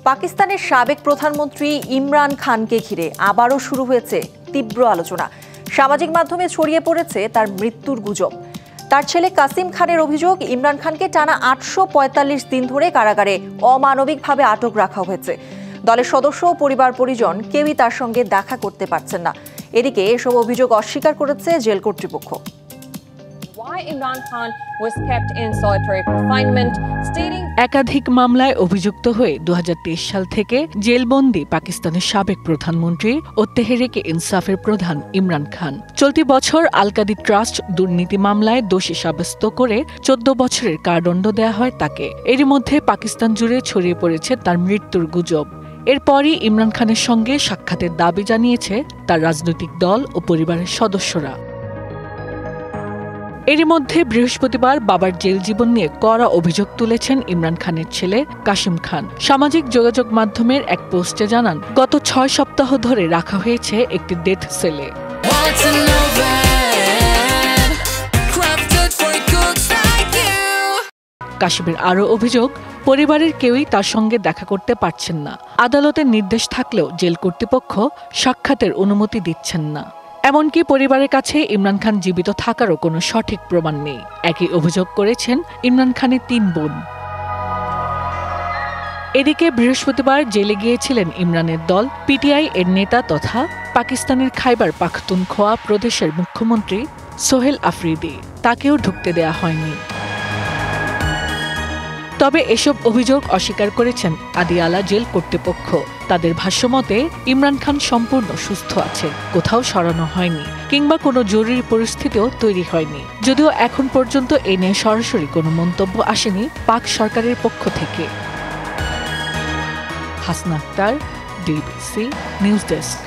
পাকিস্তানের সাবেক প্রধানমন্ত্রী ইমরান খানকে ঘিরে আবারও শুরু হয়েছে তীব্র আলোচনা। সামাজিক মাধ্যমে ছড়িয়ে পড়েছে তার মৃত্যুর গুজব। তার ছেলে কাসিম খানের অভিযোগ, ইমরান খানকে টানা ৮৪৫ দিন ধরে কারাগারে অমানবিকভাবে আটক রাখা হয়েছে। দলের সদস্য ও পরিবার পরিজন কেউই তার সঙ্গে দেখা করতে পারছেন না। এদিকে এসব অভিযোগ অস্বীকার করেছে জেল কর্তৃপক্ষ। একাধিক মামলায় অভিযুক্ত হয়ে ২০২৩ সাল থেকে জেলবন্দি পাকিস্তানের সাবেক প্রধানমন্ত্রী ও তেহরিকে ইনসাফের প্রধান ইমরান খান চলতি বছর আল-কাদি ট্রাস্ট দুর্নীতি মামলায় দোষী সাব্যস্ত করে ১৪ বছরের কারাদণ্ড দেয়া হয় তাকে। এরই মধ্যে পাকিস্তান জুড়ে ছড়িয়ে পড়েছে তার মৃত্যুর গুজব। এরপরই ইমরান খানের সঙ্গে সাক্ষাতের দাবি জানিয়েছে তার রাজনৈতিক দল ও পরিবারের সদস্যরা। এরই মধ্যে বৃহস্পতিবার বাবার জেল জীবন নিয়ে কড়া অভিযোগ তুলেছেন ইমরান খানের ছেলে কাসিম খান। সামাজিক যোগাযোগ মাধ্যমের এক পোস্টে জানান, গত ৬ সপ্তাহ ধরে রাখা হয়েছে একটি ডেথ সেলে। কাসিমের আরও অভিযোগ, পরিবারের কেউই তার সঙ্গে দেখা করতে পারছেন না। আদালতের নির্দেশ থাকলেও জেল কর্তৃপক্ষ সাক্ষাতের অনুমতি দিচ্ছেন না। এমনকি পরিবারের কাছে ইমরান খান জীবিত থাকারও কোনো সঠিক প্রমাণ নেই। একই অভিযোগ করেছেন ইমরান খানের ৩ বোন। এদিকে বৃহস্পতিবার জেলে গিয়েছিলেন ইমরানের দল পিটিআই এর নেতা তথা পাকিস্তানের খাইবার পাখতুনখোয়া প্রদেশের মুখ্যমন্ত্রী সোহেল আফ্রিদি। তাকেও ঢুকতে দেয়া হয়নি। তবে এসব অভিযোগ অস্বীকার করেছেন আদিয়ালা জেল কর্তৃপক্ষ। তাদের ভাষ্যমতে ইমরান খান সম্পূর্ণ সুস্থ আছে, কোথাও সরানো হয়নি কিংবা কোনো জরুরি পরিস্থিতিও তৈরি হয়নি। যদিও এখন পর্যন্ত এ নিয়ে সরাসরি কোনো মন্তব্য আসেনি পাক সরকারের পক্ষ থেকে। Hasna Akter, DBC news desk.